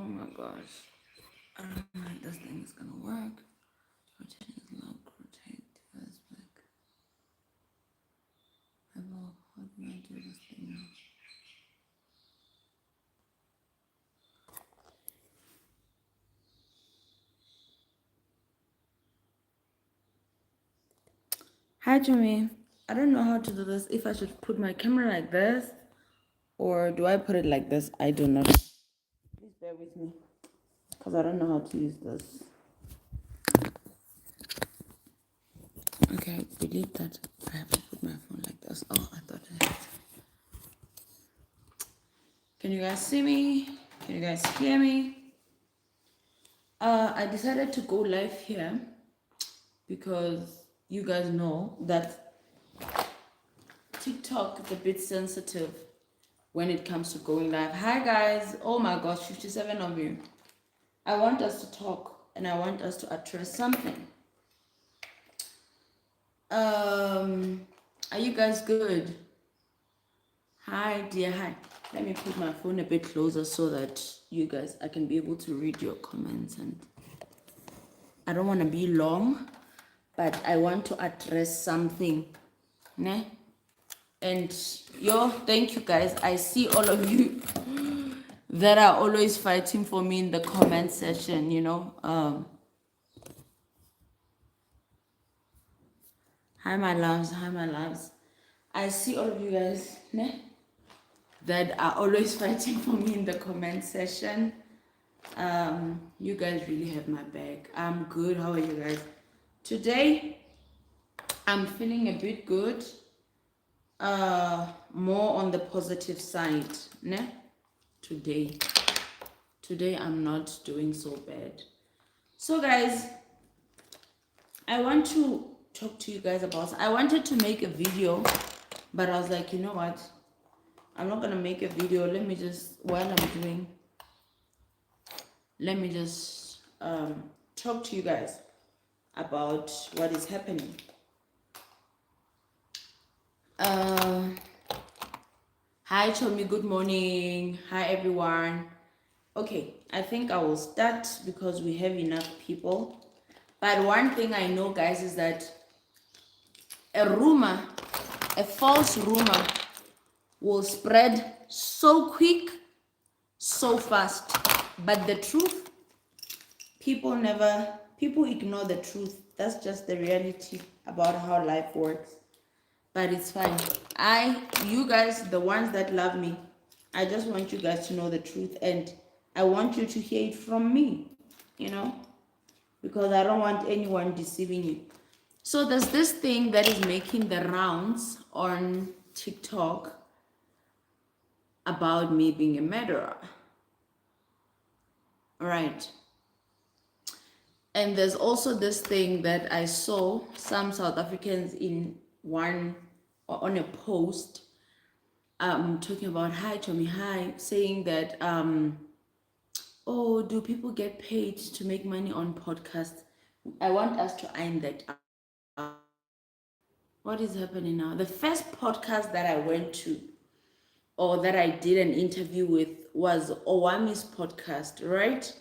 Oh my gosh. I don't know if this thing is gonna work. Rotation is low, rotate, device back. How do I do this thing now? Hi Jimmy. I don't know how to do this. If I should put my camera like this or do I put it like this? I do not. Please bear with me because I don't know how to use this. Okay, I believe that I have to put my phone like this. Oh, I thought I had. Can you guys see me? Can you guys hear me? I decided to go live here because you guys know that TikTok is a bit sensitive when it comes to going live. Hi guys. Oh my gosh, 57 of you. I want us to talk and I want us to address something. Are you guys good? Hi dear, hi. Let me put my phone a bit closer so that you guys, I can be able to read your comments, and I don't want to be long, but I want to address something. Ne? And thank you guys. I see all of you that are always fighting for me in the comment section, Hi my loves, hi my loves. I see all of you guys, ne? That are always fighting for me in the comment section. You guys really have my back. I'm good. How are you guys? Today, I'm feeling a bit good. More on the positive side, ne? Today. Today, I'm not doing so bad. So, guys, I want to talk to you guys about. I wanted to make a video, but I was like, you know what? I'm not gonna make a video. Let me just talk to you guys about what is happening. Hi Chomi, good morning. Hi everyone. Okay, I think I will start because we have enough people. But one thing I know, guys, is that a false rumor will spread so quick, so fast. But the truth, people ignore the truth. That's just the reality about how life works. But it's fine. You guys, the ones that love me, I just want you guys to know the truth, and I want you to hear it from me, because I don't want anyone deceiving you. So there's this thing that is making the rounds on TikTok about me being a murderer. Right. And there's also this thing that I saw some South Africans on a post talking about, hi Tommy, hi, saying that oh, do people get paid to make money on podcasts? I want us to iron that out. What is happening now? The first podcast that I went to or that I did an interview with was Owami's podcast, right?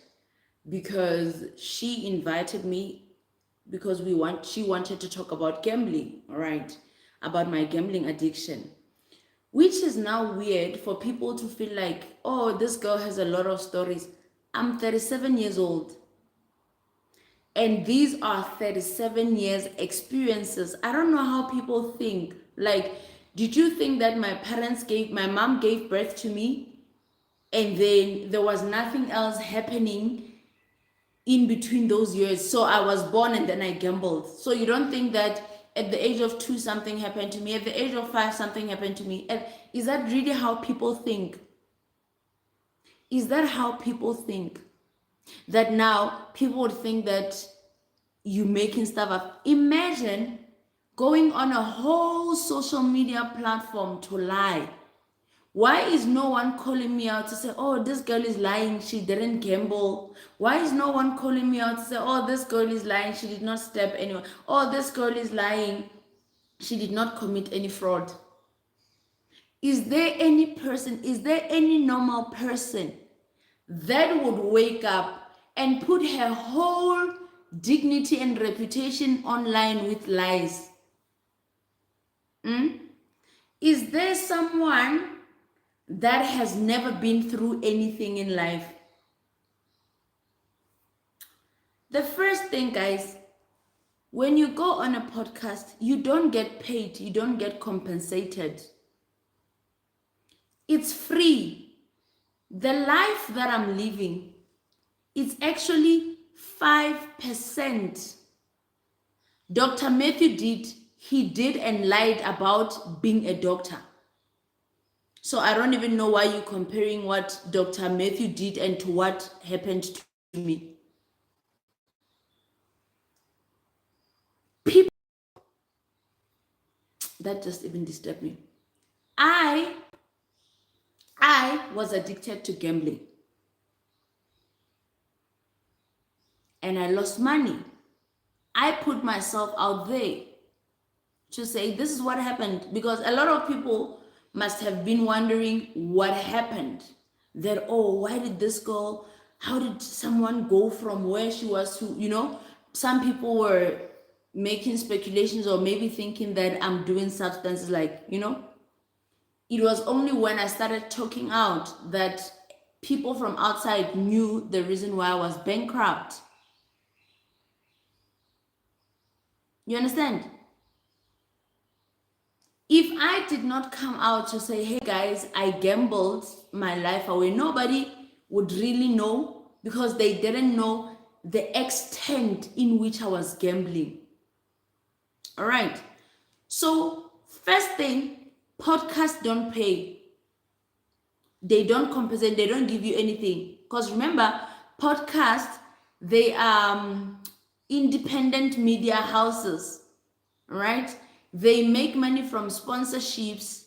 Because she invited me because she wanted to talk about gambling, right? About my gambling addiction. Which is now weird for people to feel like, oh, this girl has a lot of stories. I'm 37 years old. And these are 37 years experiences. I don't know how people think. Like, did you think that my mom gave birth to me and then there was nothing else happening in between those years? So I was born and then I gambled. So you don't think that at the age of 2 something happened to me, at the age of 5 something happened to me? And is that really how people think? Is that how people think? That now people would think that you making stuff up. Imagine going on a whole social media platform to lie. Why is no one calling me out to say, oh, this girl is lying, she didn't gamble? Why is no one calling me out to say, oh, this girl is lying, she did not stab anyone? Oh, this girl is lying, she did not commit any fraud? Is there any normal person that would wake up and put her whole dignity and reputation online with lies? Is there someone that has never been through anything in life? The first thing, guys, when you go on a podcast, you don't get paid, you don't get compensated. It's free. The life that I'm living, it's actually 5%. Dr. Matthew did and lied about being a doctor. So I don't even know why you're comparing what Dr. Matthew did and to what happened to me. People, that just even disturbed me. I was addicted to gambling. And I lost money. I put myself out there to say this is what happened, because a lot of people must have been wondering what happened. That, oh, why did this girl, how did someone go from where she was to, some people were making speculations or maybe thinking that I'm doing substances, it was only when I started talking out that people from outside knew the reason why I was bankrupt. You understand? If I did not come out to say, hey guys, I gambled my life away, nobody would really know, because they didn't know the extent in which I was gambling. All right. So, first thing, podcasts don't pay. They don't compensate, they don't give you anything. Because remember, podcasts, they are independent media houses, right? They make money from sponsorships.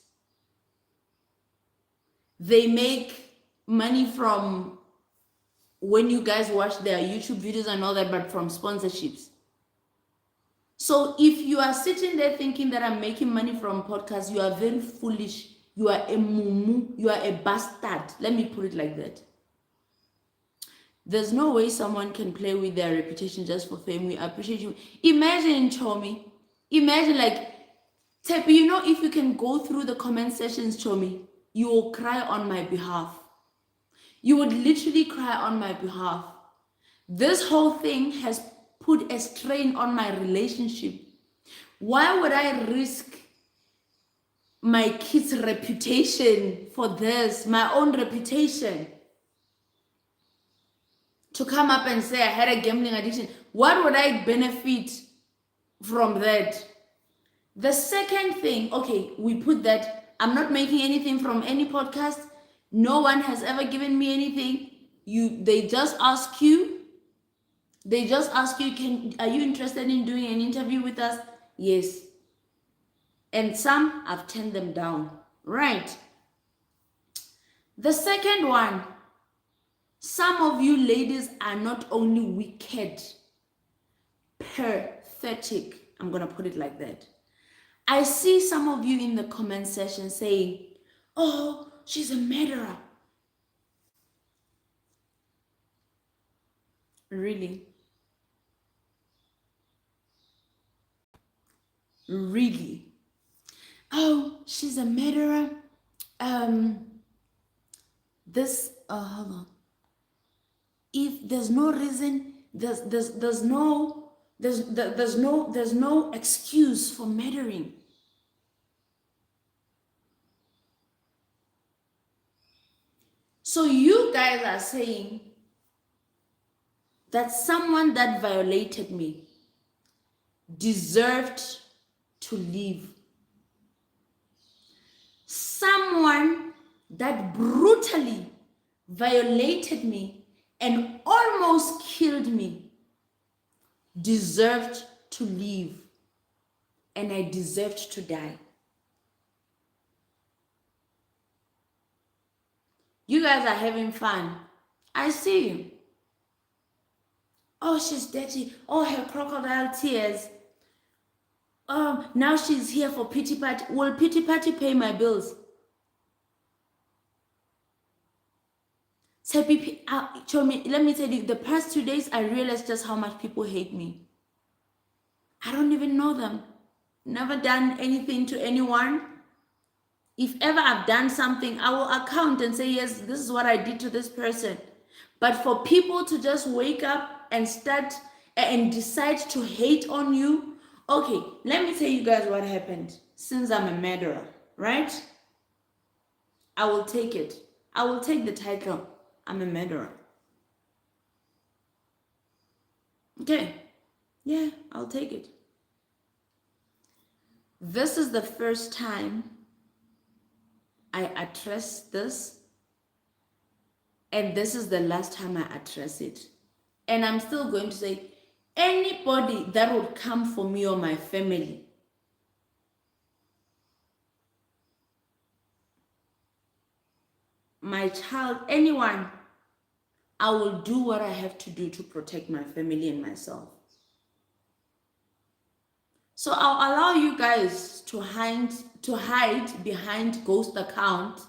They make money from when you guys watch their YouTube videos and all that, but from sponsorships. So if you are sitting there thinking that I'm making money from podcasts, you are very foolish. You are a mumu. You are a bastard. Let me put it like that. There's no way someone can play with their reputation just for fame. We appreciate you. Imagine, Chomi. Imagine, Tepi, if you can go through the comment sections, Chomi, you will cry on my behalf. You would literally cry on my behalf. This whole thing has put a strain on my relationship. Why would I risk my kids' reputation for this, my own reputation, to come up and say I had a gambling addiction? What would I benefit from that? The second thing, okay, we put that I'm not making anything from any podcast. No one has ever given me anything. They just ask you, are you interested in doing an interview with us? Yes. And some, I've turned them down. Right. The second one, some of you ladies are not only wicked, pathetic. I'm going to put it like that. I see some of you in the comment section saying, oh, she's a murderer. Really? Really? Oh, she's a murderer. Hold on. If there's no reason, there's no excuse for murdering. So you guys are saying that someone that violated me deserved to live. Someone that brutally violated me and almost killed me deserved to live, and I deserved to die. You guys are having fun. I see you. Oh, she's dirty. Oh, her crocodile tears. Oh, now she's here for pity party. Will pity party pay my bills? Let me tell you, the past 2 days, I realized just how much people hate me. I don't even know them. Never done anything to anyone. If ever I've done something, I will account and say, yes, this is what I did to this person. But for people to just wake up and start and decide to hate on you, okay, let me tell you guys what happened. Since I'm a murderer, right? I will take it. I will take the title. I'm a murderer. Okay. Yeah, I'll take it. This is the first time I address this, and this is the last time I address it. And I'm still going to say, anybody that would come for me or my family, my child, anyone, I will do what I have to do to protect my family and myself. So I'll allow you guys to hide behind ghost account,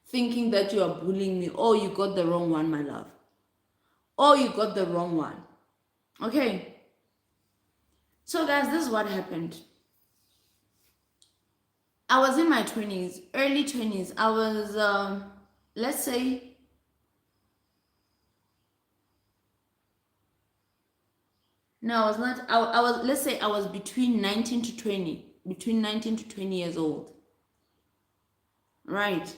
thinking that you are bullying me. Oh, you got the wrong one, my love. Oh, you got the wrong one. Okay. So guys, this is what happened. I was in my 20s, early 20s. I was, let's say, no, I was not. I was, let's say I was between 19 to 20, between 19 to 20 years old. Right.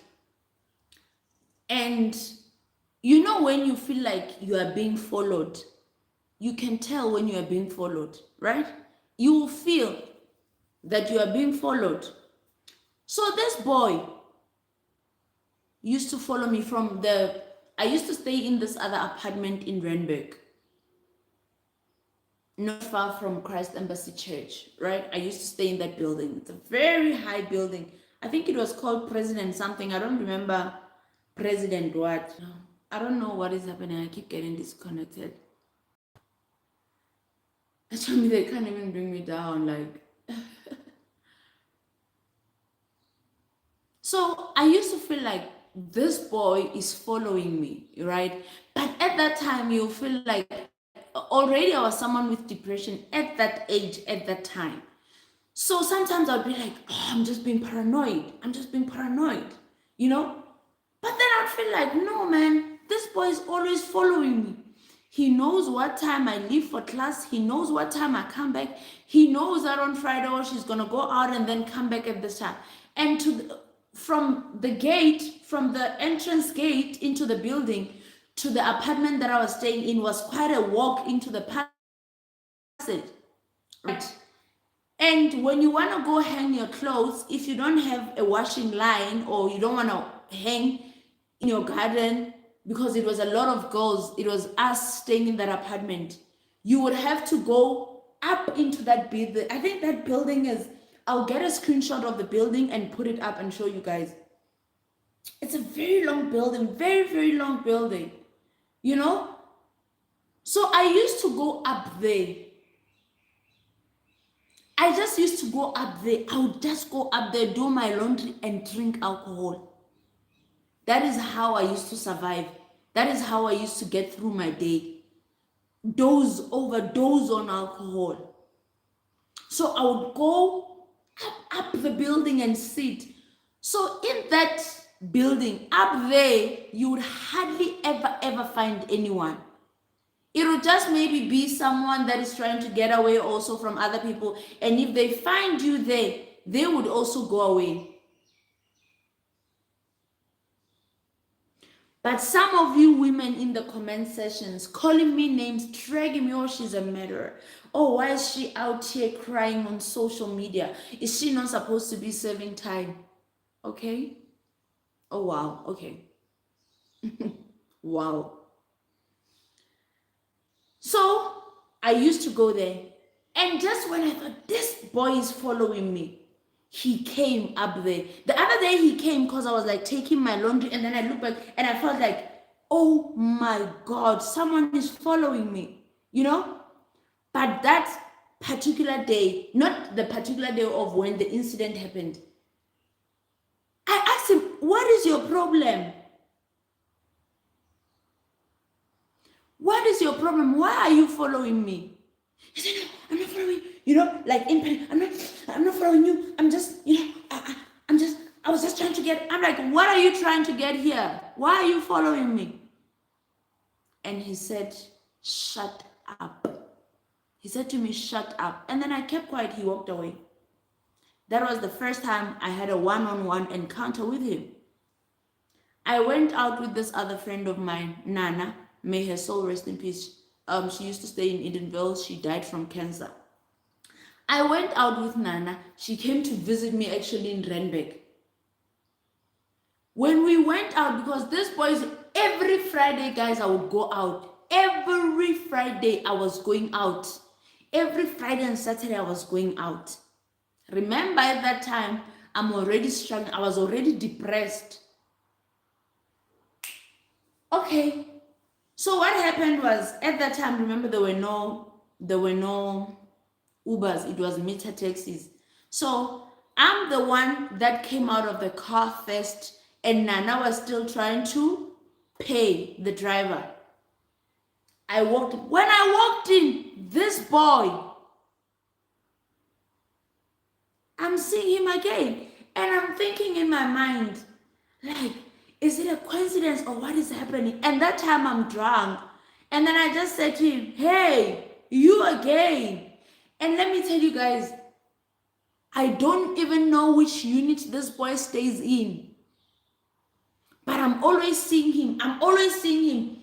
And you know, when you feel like you are being followed, you can tell when you are being followed, right? You will feel that you are being followed. So this boy used to follow me I used to stay in this other apartment in Randburg, not far from Christ Embassy Church, right? I used to stay in that building. It's a very high building. I think it was called President something. I don't remember President what. I don't know what is happening. I keep getting disconnected. Actually, they can't even bring me down. Like, so I used to feel like this boy is following me, right? But at that time, you feel like already I was someone with depression at that age, at that time. So sometimes I'd be like, oh, I'm just being paranoid. I'm just being paranoid, you know? But then I'd feel like, no, man, this boy is always following me. He knows what time I leave for class. He knows what time I come back. He knows that on Friday or she's going to go out and then come back at this time. And from the gate, from the entrance gate into the building to the apartment that I was staying in was quite a walk into the passage. Right. And when you want to go hang your clothes, if you don't have a washing line or you don't want to hang in your garden, because it was a lot of girls, it was us staying in that apartment, you would have to go up into that building. I think that building is, I'll get a screenshot of the building and put it up and show you guys. It's a very long building, very, very long building, you know? So I used to go up there. I just used to go up there. I would just go up there, do my laundry, and drink alcohol. That is how I used to survive. That is how I used to get through my day. Overdose on alcohol. So I would go up the building and sit. So in that building, up there, you would hardly ever find anyone. It would just maybe be someone that is trying to get away also from other people. And if they find you there, they would also go away. But some of you women in the comment sections calling me names, dragging me, oh, she's a murderer. Oh, why is she out here crying on social media? Is she not supposed to be serving time? Okay. Oh, wow. Okay. Wow. So I used to go there. And just when I thought, this boy is following me, he came up there. The other day he came because I was like taking my laundry, and then I looked back and I felt like, oh my God, someone is following me, you know? But that particular day, not the particular day of when the incident happened, I asked him, what is your problem? What is your problem? Why are you following me? He said, no, I'm not following you. Like in pain. I'm not following you. I'm just, I was just trying to get, I'm like, what are you trying to get here? Why are you following me? And he said, shut up. He said to me, shut up. And then I kept quiet. He walked away. That was the first time I had a one-on-one encounter with him. I went out with this other friend of mine, Nana. May her soul rest in peace. She used to stay in Edenville. She died from cancer. I went out with Nana. She came to visit me actually in Randburg. When we went out, because this boys, every Friday, guys, I would go out. Every Friday, I was going out. Every Friday and Saturday, I was going out. Remember, at that time, I'm already struggling. I was already depressed. Okay. So what happened was, at that time, remember, there were no Ubers. It was meter taxis. So I'm the one that came out of the car first, and Nana was still trying to pay the driver. When I walked in, this boy, I'm seeing him again, and I'm thinking in my mind, like, is it a coincidence or what is happening? And that time I'm drunk, and then I just said to him, hey, you again. And let me tell you guys, I don't even know which unit this boy stays in, but I'm always seeing him. I'm always seeing him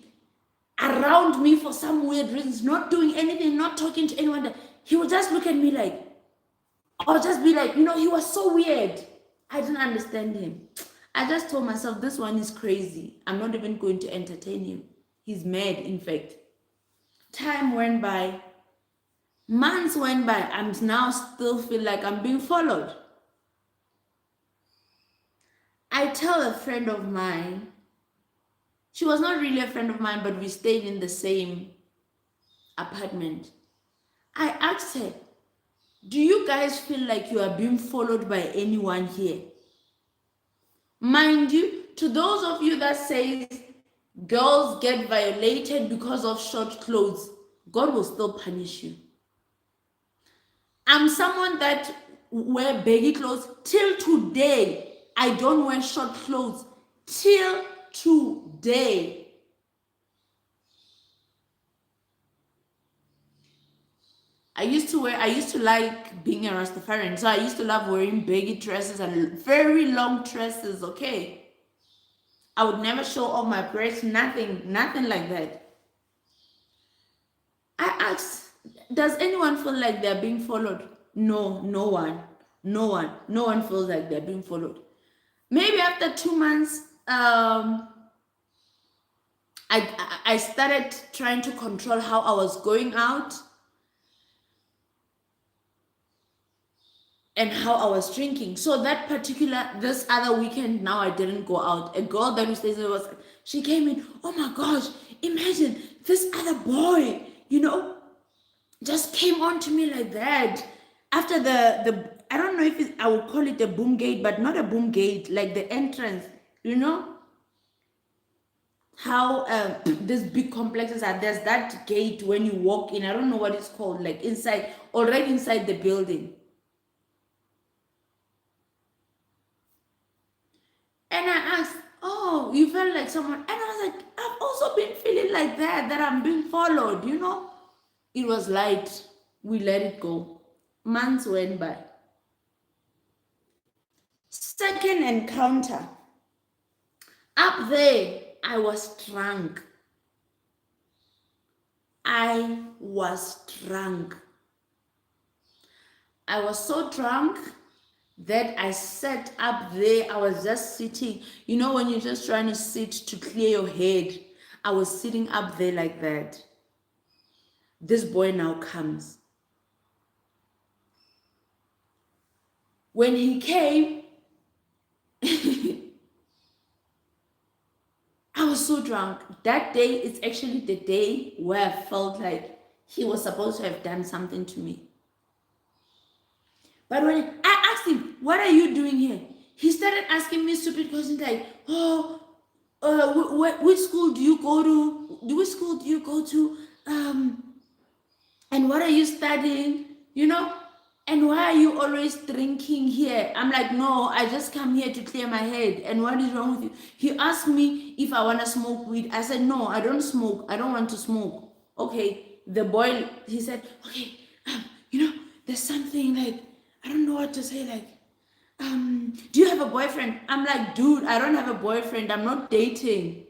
around me for some weird reasons, not doing anything, not talking to anyone. He would just look at me like, or just be like, he was so weird. I didn't understand him. I just told myself, this one is crazy. I'm not even going to entertain him. He's mad, in fact. Time went by. Months went by. I'm now still feel like I'm being followed. I tell a friend of mine, she was not really a friend of mine, but we stayed in the same apartment. I asked her, do you guys feel like you are being followed by anyone here? Mind you, to those of you that say girls get violated because of short clothes, God will still punish you. I'm someone that wear baggy clothes. Till today, I don't wear short clothes. Till today. I used to like being a Rastafarian, so I used to love wearing baggy dresses and very long dresses, okay? I would never show off my breasts, nothing like that. I asked, does anyone feel like they're being followed? No one. No one feels like they're being followed. Maybe after 2 months, I started trying to control how I was going out and how I was drinking. So this other weekend, now I didn't go out. A girl that stays there she came in, oh my gosh, imagine this other boy, just came on to me like that. After the I don't know if I would call it a boom gate, but not a boom gate, like the entrance, how these big complexes are. There's that gate when you walk in. I don't know what it's called, like inside, already inside the building. And I asked, oh, you felt like someone? And I was like, I've also been feeling like that I'm being followed, It was light. We let it go. Months went by. Second encounter. Up there, I was drunk. I was so drunk that I sat up there. I was just sitting. When you're just trying to sit to clear your head, I was sitting up there like that. This boy now comes. When he came, I was so drunk. That day, it's actually the day where I felt like he was supposed to have done something to me. But when I asked him, what are you doing here? He started asking me stupid questions like, oh, which school do you go to? Which school do you go to? And what are you studying? You know, and why are you always drinking here? I'm like, no, I just come here to clear my head. And what is wrong with you? He asked me if I want to smoke weed. I said, no, I don't smoke. I don't want to smoke. Okay, the boy, he said, okay, you know, there's something like, I don't know what to say, like, do you have a boyfriend? I'm like, dude, I don't have a boyfriend. I'm not dating.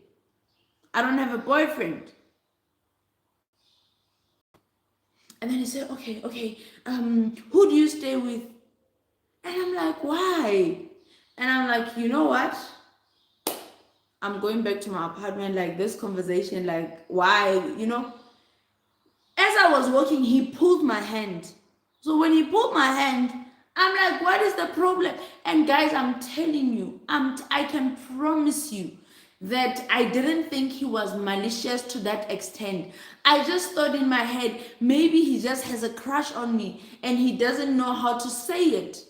I don't have a boyfriend. And then he said, okay, who do you stay with? And I'm like, why? And I'm like, you know what? I'm going back to my apartment, like this conversation, like, why? You know, as I was walking, he pulled my hand. So when he pulled my hand, I'm like, what is the problem? And guys, I'm telling you, I can promise you that I didn't think he was malicious to that extent. I just thought in my head, maybe he just has a crush on me and he doesn't know how to say it.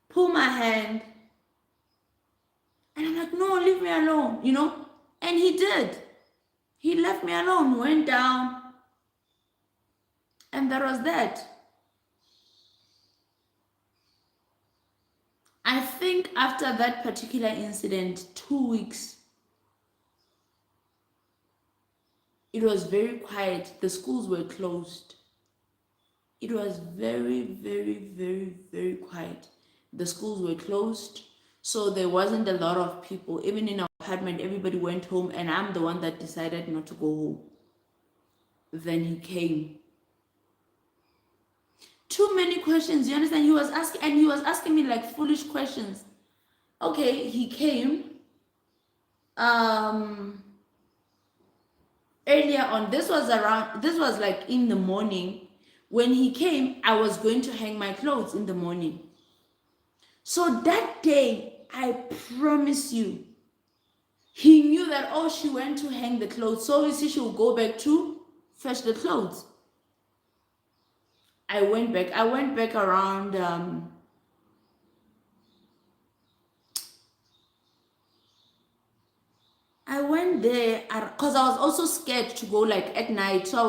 Pull my hand. And I'm like, no, leave me alone, you know? And he did. He left me alone, went down, and that was that. I think after that particular incident, 2 weeks, it was very quiet. The schools were closed. It was very, very, very, very quiet. The schools were closed, so there wasn't a lot of people. Even in our apartment, everybody went home, and I'm the one that decided not to go home. Then he came. Too many questions, you understand? He was asking me like foolish questions. Okay, he came. Um, Earlier on, this was like in the morning. When he came, I was going to hang my clothes in the morning. So that day, I promise you, he knew that, oh, she went to hang the clothes, so you see, she will go back to fetch the clothes. I went back around I went there because I was also scared to go like at night. So I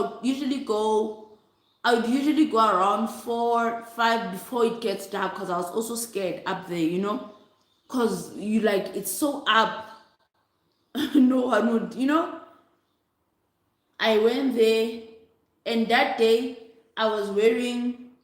would usually go around 4, 5 before it gets dark because I was also scared up there, you know? Because you like it's so up. No one would, you know? I went there, and that day I was wearing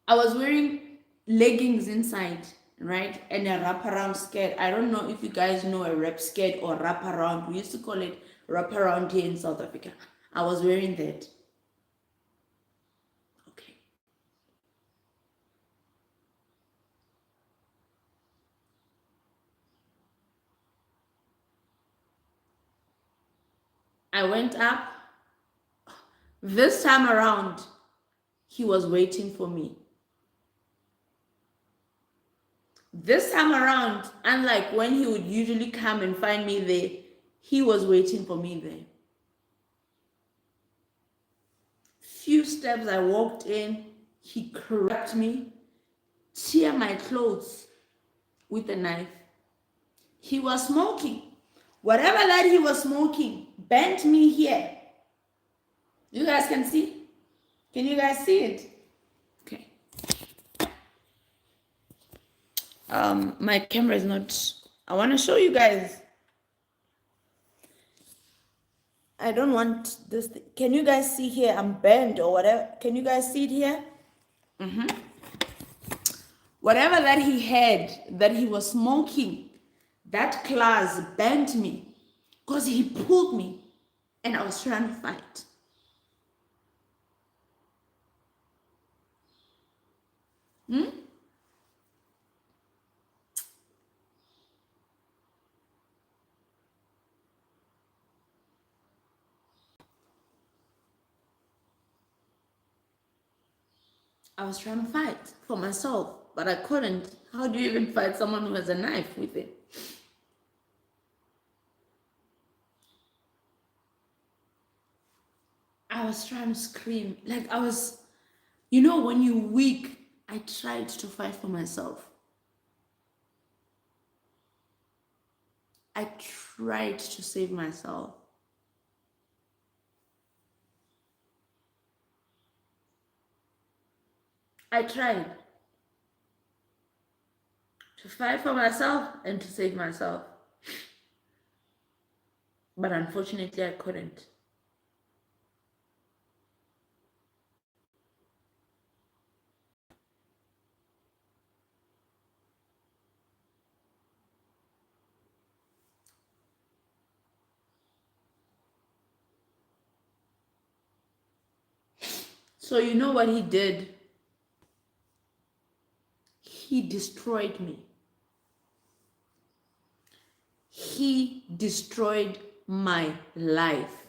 I was wearing leggings inside, right? And a wraparound skirt. I don't know if you guys know a wrap skirt or wraparound. We used to call it wraparound here in South Africa. I was wearing that. Okay. I went up. This time around, he was waiting for me. This time around, unlike when he would usually come and find me there, he was waiting for me there. Few steps I walked in, he grabbed me, tear my clothes with a knife. He was smoking. Whatever that he was smoking bent me here. You guys can see? Can you guys see it? Okay. My camera is not. I want to show you guys. I don't want this. Can you guys see here? I'm bent or whatever. Can you guys see it here? Whatever that he had, that he was smoking, that class bent me because he pulled me and I was trying to fight. I was trying to fight for myself, but I couldn't. How do you even fight someone who has a knife with it? I was trying to scream. Like I was, you know, when you're weak, I tried to fight for myself. I tried to save myself. I tried to fight for myself and to save myself. But unfortunately, I couldn't. So, you know what he did? He destroyed me. He destroyed my life.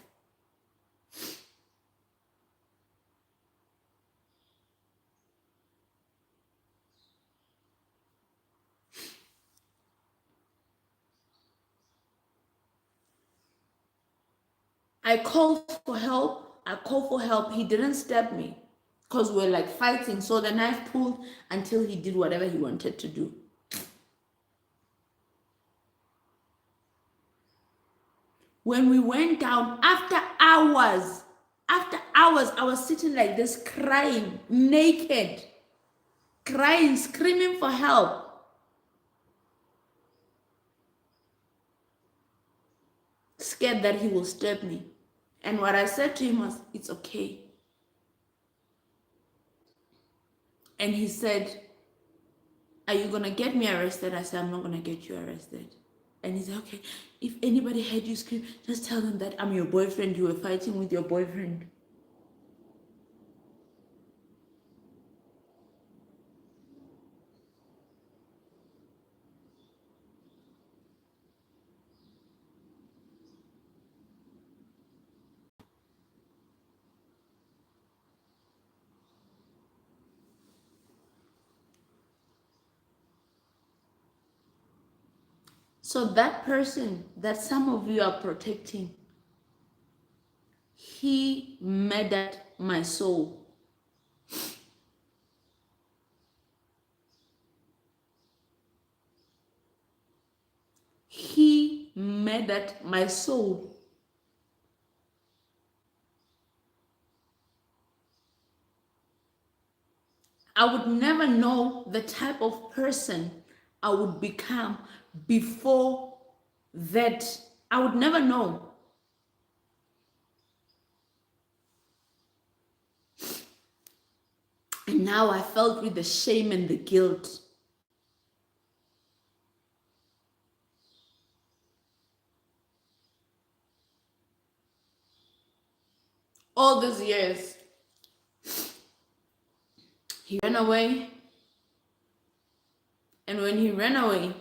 I called for help. I called for help. He didn't stab me because we're like fighting. So the knife pulled until he did whatever he wanted to do. When we went down, after hours, I was sitting like this, crying, naked, crying, screaming for help, scared that he will stab me. And what I said to him was, "It's okay." And he said, "Are you going to get me arrested?" I said, "I'm not going to get you arrested." And he said, "Okay, if anybody heard you scream, just tell them that I'm your boyfriend. You were fighting with your boyfriend." So that person that some of you are protecting, he murdered my soul. He murdered my soul. I would never know the type of person I would become before that. I would never know. And now I felt with the shame and the guilt. All these years, he ran away. And when he ran away,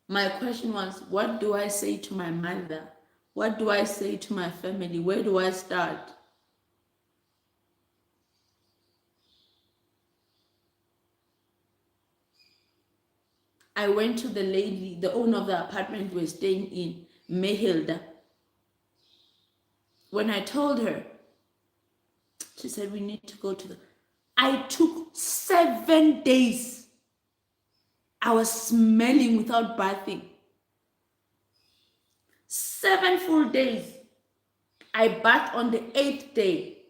my question was, what do I say to my mother? What do I say to my family? Where do I start? I went to the lady, the owner of the apartment we were staying in, Mehilda. When I told her, she said, "We need to go to the..." I took 7 days. I was smelling without bathing. 7 full days. I bathed on the 8th day.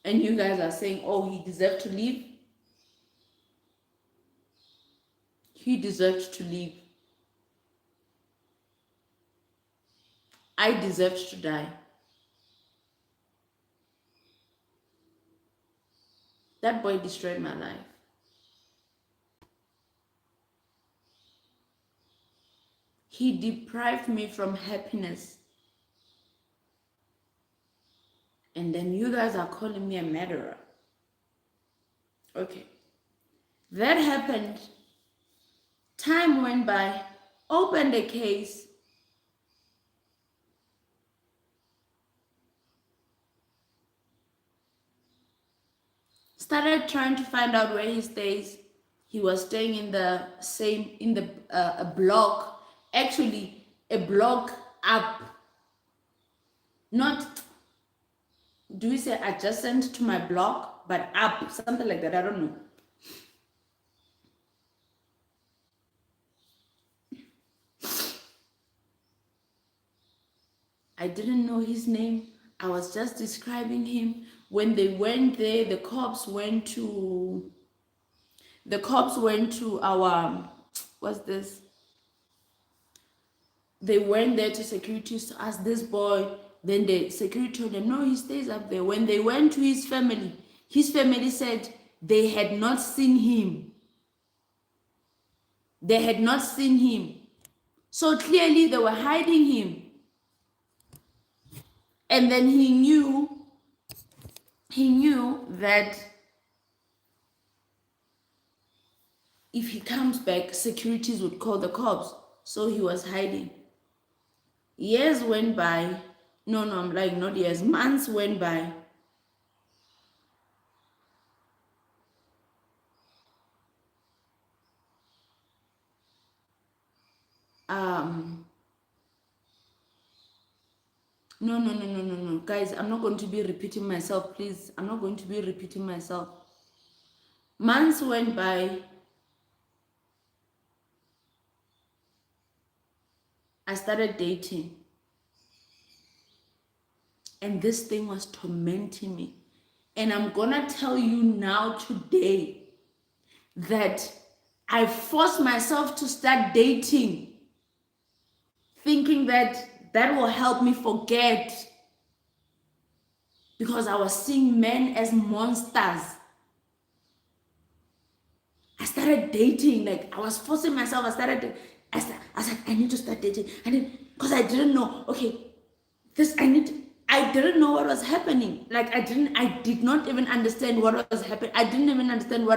And you guys are saying, "Oh, he deserved to leave." He deserved to leave. I deserved to die. That boy destroyed my life. He deprived me from happiness. And then you guys are calling me a murderer. Okay. That happened. Time went by. Opened a case. Started trying to find out where he stays. He was staying in the a block, actually a block up, not, do we say adjacent to my block, but up, something like that. I don't know. I didn't know his name. I was just describing him. When they went there, the cops went to our, what's this? They went there to security to ask this boy. Then the security told them, no, he stays up there. When they went to his family said they had not seen him. They had not seen him. So clearly they were hiding him. And then he knew that if he comes back, securities would call the cops. So he was hiding. Years went by. No, I'm like, not years. Months went by. No. Guys, I'm not going to be repeating myself, please. I'm not going to be repeating myself. Months went by. I started dating. And this thing was tormenting me. And I'm gonna tell you now today that I forced myself to start dating, thinking that will help me forget, because I was seeing men as monsters. I started dating, like I was forcing myself. I was like, I need to start dating. Because I didn't know, okay, I didn't know what was happening. Like I did not even understand what was happening. I didn't even understand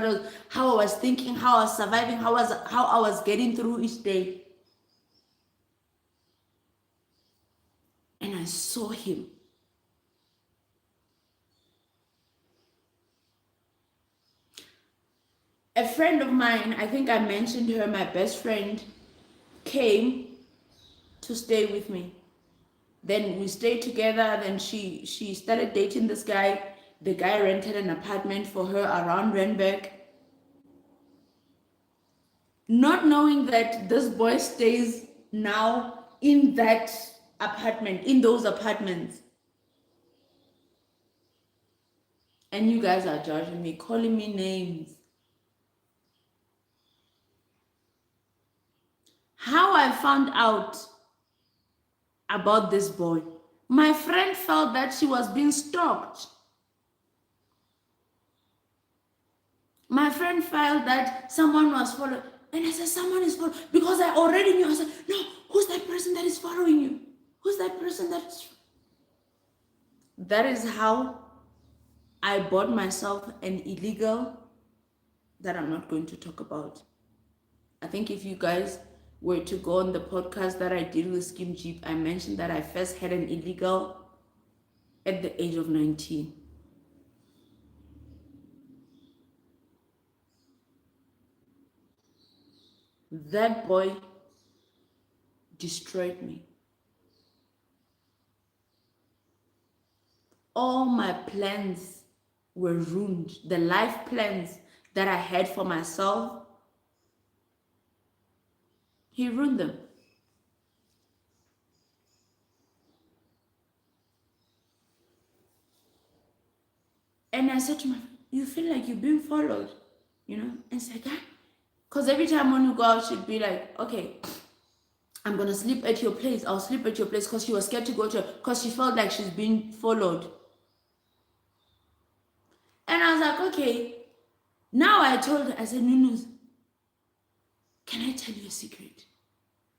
how I was thinking, how I was surviving, how I was getting through each day. And I saw him. A friend of mine, I think I mentioned her, my best friend, came to stay with me. Then we stayed together. Then she started dating this guy. The guy rented an apartment for her around Randburg, not knowing that this boy stays now in that apartment, in those apartments. And you guys are judging me, calling me names. How I found out about this boy, my friend felt that she was being stalked. My friend felt that someone was following. And I said, someone is following. Because I already knew. I said, no, who's that person that is following you? Who's that person that is... That is how I bought myself an illegal that I'm not going to talk about. I think if you guys were to go on the podcast that I did with Skim Jeep, I mentioned that I first had an illegal at the age of 19. That boy destroyed me. All my plans were ruined. The life plans that I had for myself, he ruined them. And I said to my friend, you feel like you're being followed, And it's like, because every time when you go out, she'd be like, okay, I'm going to sleep at your place. I'll sleep at your place, because she was scared to go to her, because she felt like she's being followed. And I was like, okay. Now I told her, I said, Nunuz, can I tell you a secret?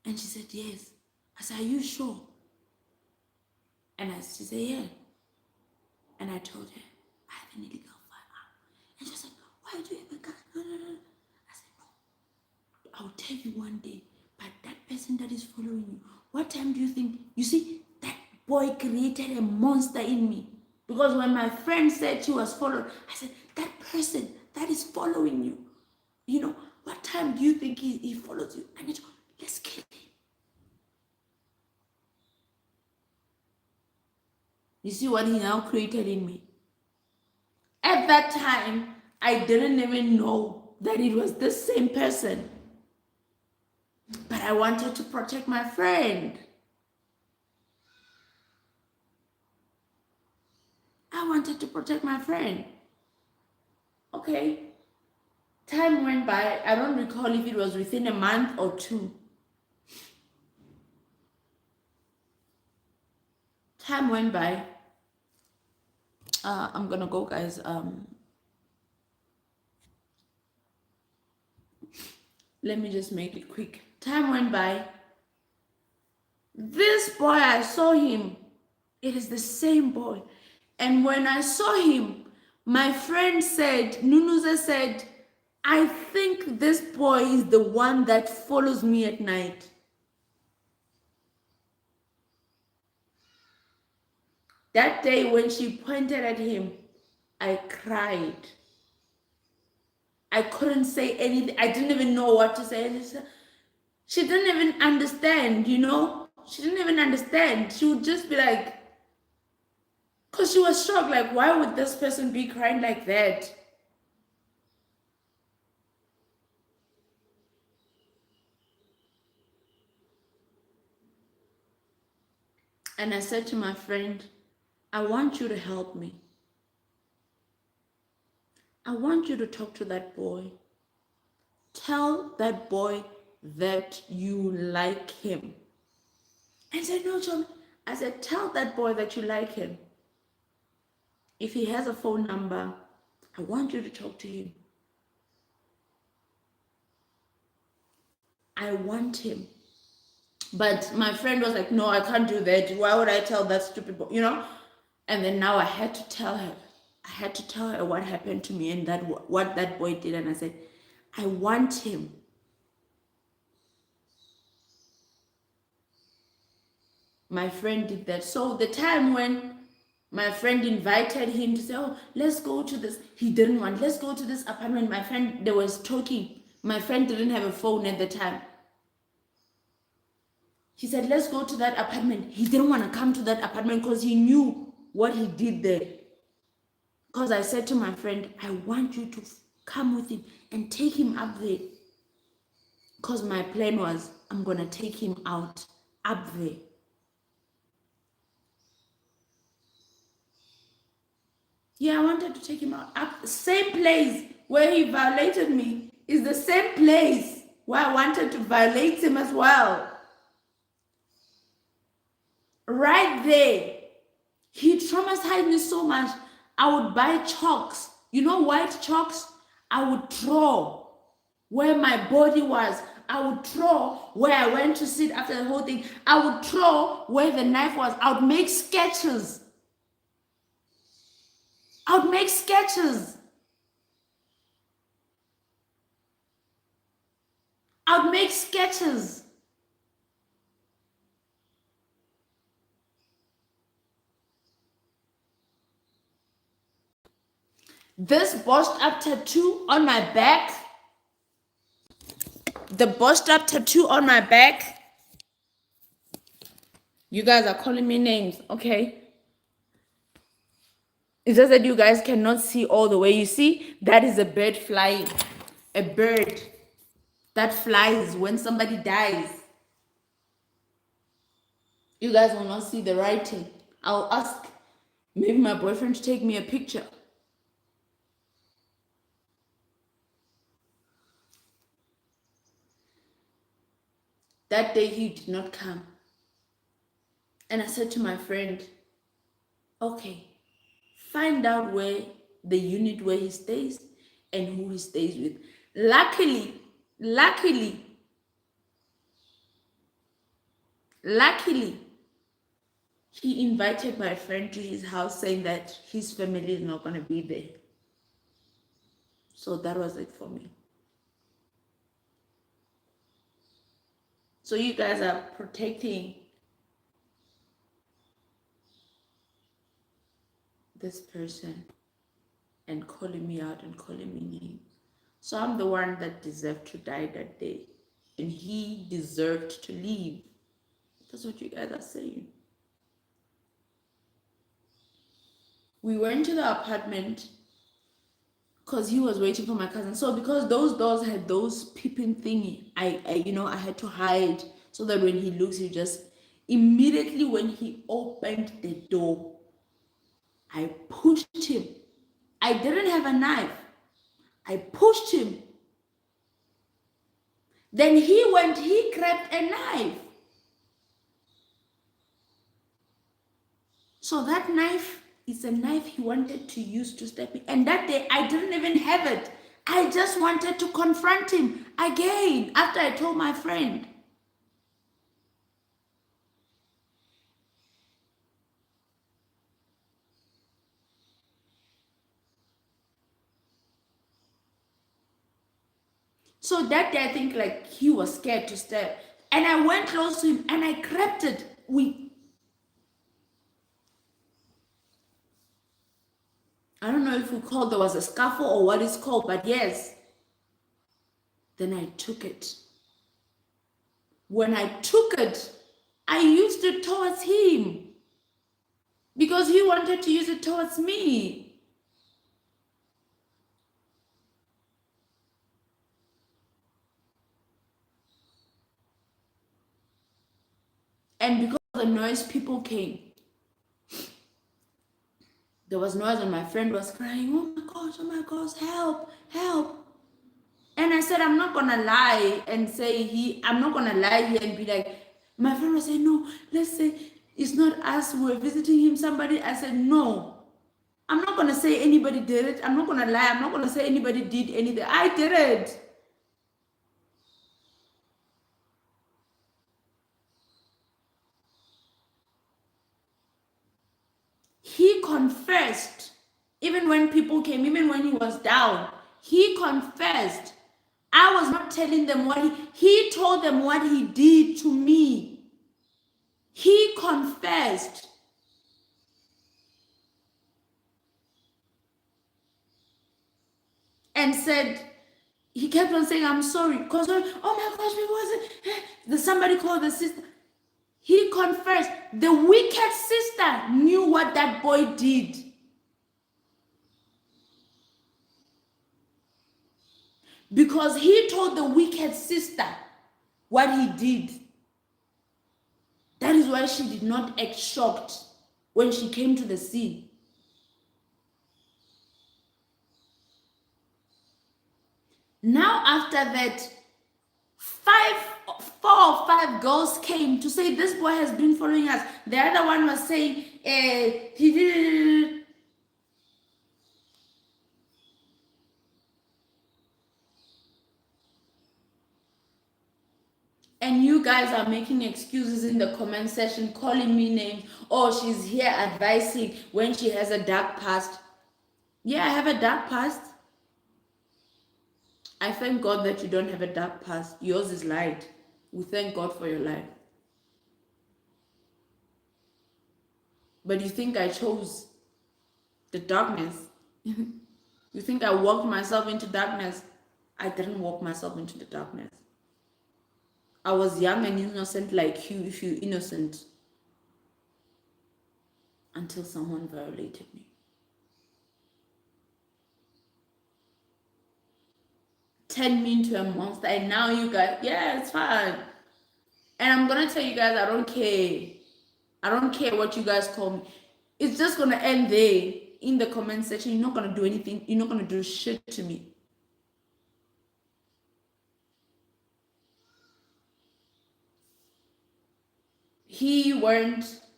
And she said, yes. I said, are you sure? And she said, yeah. And I told her, I have an illegal firearm. And she said, why do you have a gun? No. I said, no. I'll tell you one day. But that person that is following you, what time do you think? You see, that boy created a monster in me. Because when my friend said she was followed, I said, that person that is following you, what time do you think he follows you? And it's, let's kill him. You see what he now created in me? At that time, I didn't even know that it was the same person. But I wanted to protect my friend. I wanted to protect my friend. Okay. Time went by. I don't recall if it was within a month or two. Time went by. I'm gonna go, guys. Let me just make it quick. Time went by. This boy, I saw him. It is the same boy. And when I saw him, my friend said, Nunuza said, I think this boy is the one that follows me at night. That day when she pointed at him, I cried. I couldn't say anything. I didn't even know what to say. She didn't even understand, you know? She didn't even understand. She would just be like, because she was shocked, like, why would this person be crying like that? And I said to my friend, I want you to help me. I want you to talk to that boy. Tell that boy that you like him. I said, no, John. I said, tell that boy that you like him. If he has a phone number, I want you to talk to him. I want him. But my friend was like, no, I can't do that. Why would I tell that stupid boy? You know? And then now I had to tell her. I had to tell her what happened to me and that what that boy did. And I said, I want him. My friend did that. So the time when my friend invited him to say, oh, let's go to this. He didn't want, let's go to this apartment. My friend, they was talking. My friend didn't have a phone at the time. He said, let's go to that apartment. He didn't want to come to that apartment because he knew what he did there. Because I said to my friend, I want you to come with him and take him up there. Because my plan was, I'm going to take him out up there. Yeah, I wanted to take him out. Up, same place where he violated me is the same place where I wanted to violate him as well. Right there. He traumatized me so much. I would buy chalks. You know, white chalks? I would draw where my body was. I would draw where I went to sit after the whole thing. I would draw where the knife was. I would make sketches. I would make sketches. I would make sketches. This botched up tattoo on my back. The botched up tattoo on my back. You guys are calling me names, okay? It's just that you guys cannot see all the way. You see, that is a bird flying. A bird that flies when somebody dies. You guys will not see the writing. I'll ask maybe my boyfriend to take me a picture. That day he did not come. And I said to my friend, okay, find out where the unit where he stays and who he stays with. Luckily, he invited my friend to his house saying that his family is not going to be there. So that was it for me. So you guys are protecting this person and calling me out and calling me names. So I'm the one that deserved to die that day. And he deserved to leave. That's what you guys are saying. We went to the apartment because he was waiting for my cousin. So because those doors had those peeping thingy, I had to hide so that when he looks, he just immediately when he opened the door, I pushed him. I didn't have a knife. I pushed him. Then he grabbed a knife. So that knife is a knife he wanted to use to stab me. And that day, I didn't even have it. I just wanted to confront him again after I told my friend. So that day, I think like he was scared to stab. And I went close to him and I grabbed it. I don't know if we called there was a scuffle or what it's called, but yes. Then I took it. When I took it, I used it towards him because he wanted to use it towards me. And because of the noise, people came. There was noise and my friend was crying, oh my gosh, help, help. And I said, I'm not going to lie and say I'm not going to lie here and be like, my friend was saying, no, let's say it's not us who were visiting him, somebody. I said, no, I'm not going to say anybody did it. I'm not going to lie. I'm not going to say anybody did anything. I did it. He confessed, even when people came, even when he was down, he confessed. I was not telling them what he told them what he did to me. He confessed. And said, he kept on saying, I'm sorry. Because, oh my gosh, it was somebody called the sister. He confessed. The wicked sister knew what that boy did. Because he told the wicked sister what he did. That is why she did not act shocked when she came to the scene. Now, after that, 4 or 5 girls came to say this boy has been following us. The other one was saying, he did. And you guys are making excuses in the comment section, calling me names. Oh, she's here advising when she has a dark past. Yeah, I have a dark past. I thank God that you don't have a dark past. Yours is light. We thank God for your life. But you think I chose the darkness? You think I walked myself into darkness? I didn't walk myself into the darkness. I was young and innocent like you, if you're innocent, until someone violated me. Turned me into a monster, and now you guys, yeah, it's fine. And I'm gonna tell you guys, I don't care. I don't care what you guys call me. It's just gonna end there in the comment section. You're not gonna do anything. You're not gonna do shit to me.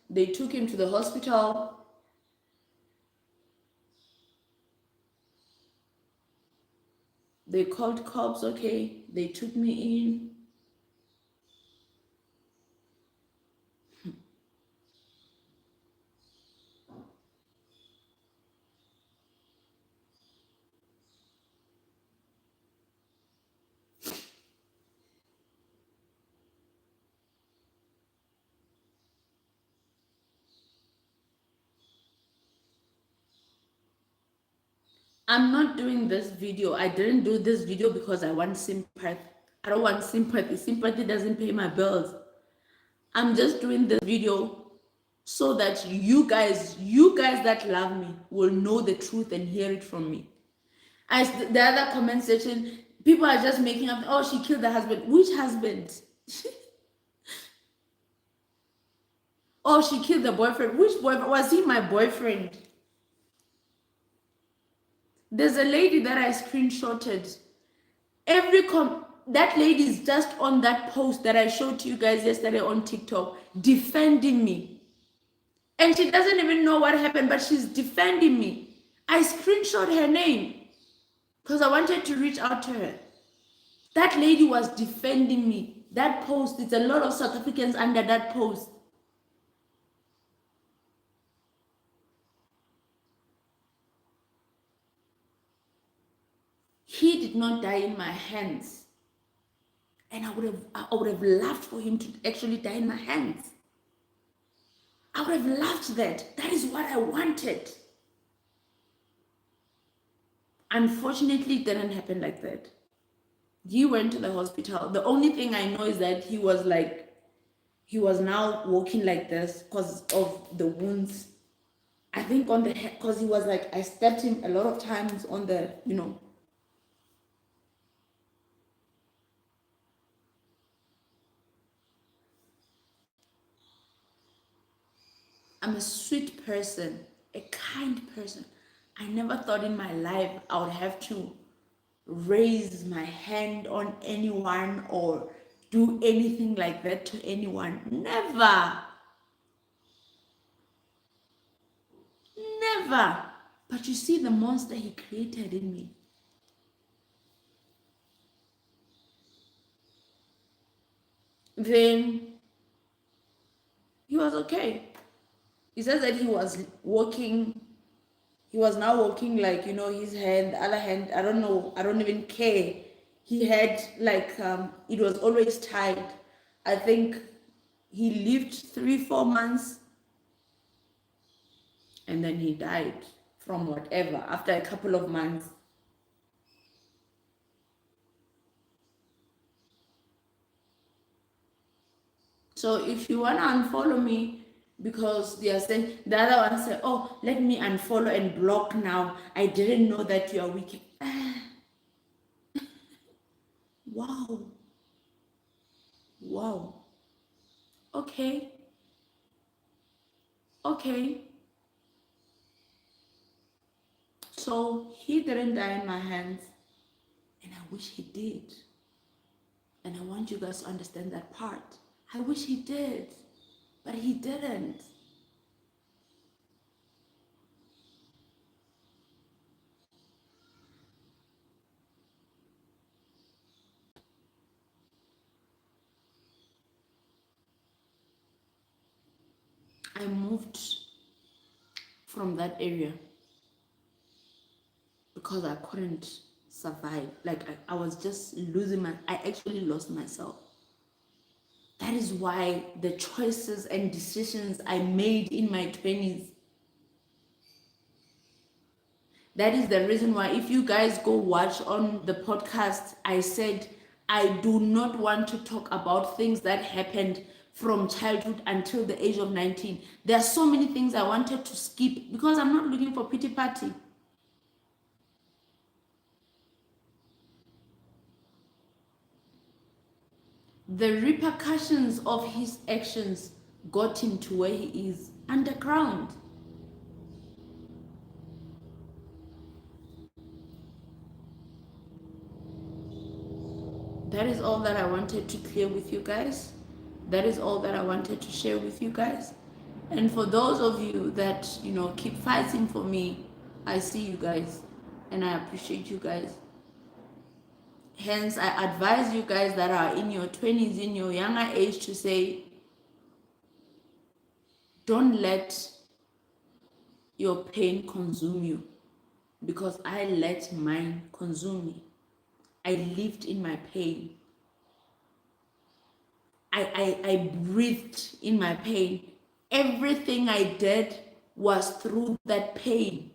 They took him to the hospital. They called cops, okay. They took me in. I'm not doing this video. I didn't do this video because I want sympathy. I don't want sympathy. Sympathy doesn't pay my bills. I'm just doing this video so that you guys that love me will know the truth and hear it from me. As the other comment section, people are just making up, oh, she killed the husband. Which husband? Oh, she killed the boyfriend. Which boyfriend? Was he my boyfriend? There's a lady that I screenshotted. That lady is just on that post that I showed to you guys yesterday on TikTok, defending me. And she doesn't even know what happened, but she's defending me. I screenshot her name because I wanted to reach out to her. That lady was defending me. That post, it's a lot of South Africans under that post. He did not die in my hands. And I would have loved for him to actually die in my hands. I would have loved that. That is what I wanted. Unfortunately, it didn't happen like that. He went to the hospital. The only thing I know is that he was now walking like this because of the wounds. I think on the head, because he was like, I stabbed him a lot of times on the, I'm a sweet person, a kind person. I never thought in my life I would have to raise my hand on anyone or do anything like that to anyone. Never. Never. But you see the monster he created in me. Then he was okay. He says that he was walking, he was now walking like, his hand, the other hand, I don't know, I don't even care. He had like, it was always tied. I think he lived 3-4 months and then he died from whatever after a couple of months. So if you want to unfollow me because they are saying, the other one said, oh, let me unfollow and block now. I didn't know that you are wicked. Wow. Wow. Okay. Okay. So he didn't die in my hands, and I wish he did. And I want you guys to understand that part. I wish he did, but he didn't. I moved from that area because I couldn't survive. Like I was just I actually lost myself. That is why the choices and decisions I made in my 20s, that is the reason why, if you guys go watch on the podcast, I said I do not want to talk about things that happened from childhood until the age of 19. There are so many things I wanted to skip because I'm not looking for pity party. The repercussions of his actions got him to where he is underground. That is all that I wanted to clear with you guys. That is all that I wanted to share with you guys. And for those of you that, keep fighting for me, I see you guys and I appreciate you guys. Hence, I advise you guys that are in your 20s, in your younger age, to say, don't let your pain consume you, because I let mine consume me. I lived in my pain. I breathed in my pain. Everything I did was through that pain.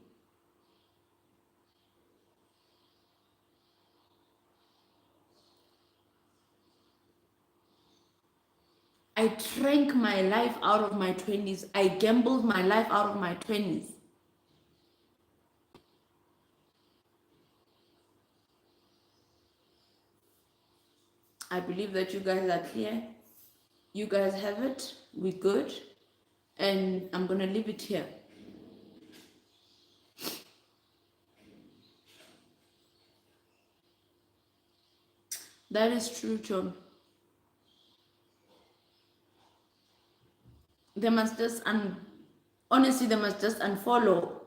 I drank my life out of my 20s. I gambled my life out of my 20s. I believe that you guys are clear. You guys have it. We're good. And I'm going to leave it here. That is true, John. They must just honestly, they must just unfollow,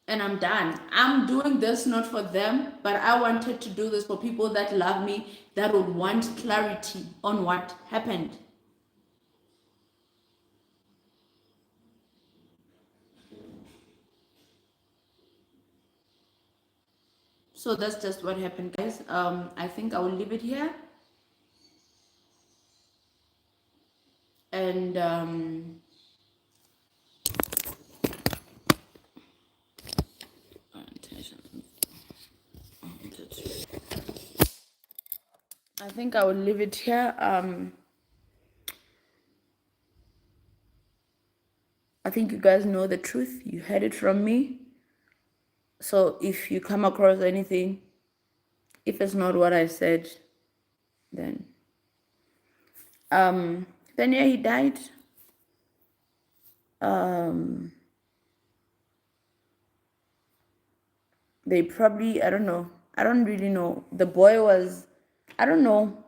and I'm done. I'm doing this not for them, but I wanted to do this for people that love me, that would want clarity on what happened. So that's just what happened, guys. I think I will leave it here. And I think I will leave it here. I think you guys know the truth. You heard it from me. So if you come across anything, if it's not what I said, then yeah, he died. They probably, I don't know. I don't really know. The boy was, I don't know.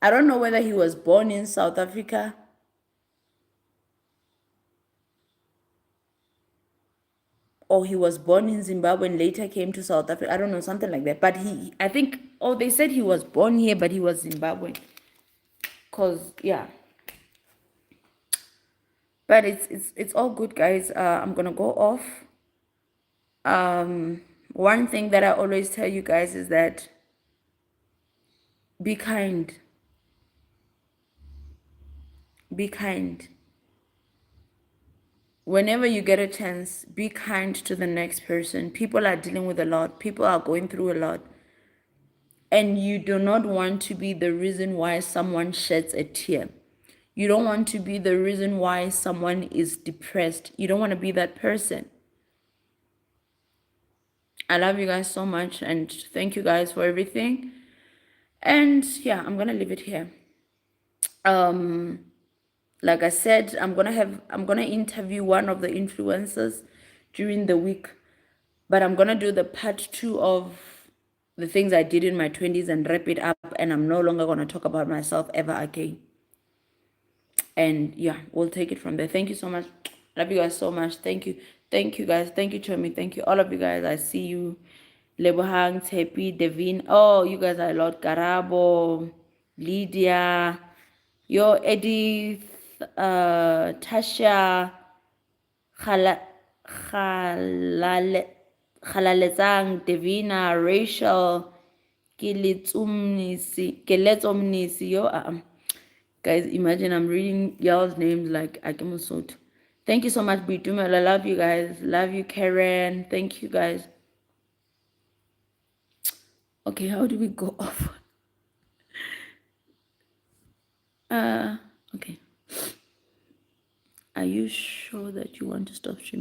I don't know whether he was born in South Africa or he was born in Zimbabwe and later came to South Africa. I don't know, something like that. But I think, oh, they said he was born here, but he was Zimbabwean. Cause yeah. But it's all good, guys. I'm gonna go off. One thing that I always tell you guys is that be kind. Be kind. Whenever you get a chance, be kind to the next person. People are dealing with a lot. People are going through a lot. And you do not want to be the reason why someone sheds a tear. You don't want to be the reason why someone is depressed. You don't want to be that person. I love you guys so much and thank you guys for everything. And yeah, I'm gonna leave it here. Like I said, I'm gonna interview one of the influencers during the week, but I'm gonna do the part 2 of the things I did in my 20s and wrap it up, and I'm no longer gonna talk about myself ever again. And yeah, we'll take it from there. Thank you so much. Love you guys so much. Thank you. Thank you guys. Thank you, Chomi. Thank you, all of you guys. I see you. Lebohang, Tepi, Devin. Oh, you guys are a lot. Karabo, Lydia, yo, Edith, Tasha, Khala, Khalale, Khalalezang, Devina, Rachel, Keletsomnisi, yo, guys, imagine I'm reading y'all's names like Akimusut. Thank you so much, Bitumel. I love you guys. Love you, Karen. Thank you guys. Okay, how do we go off? Okay. Are you sure that you want to stop streaming?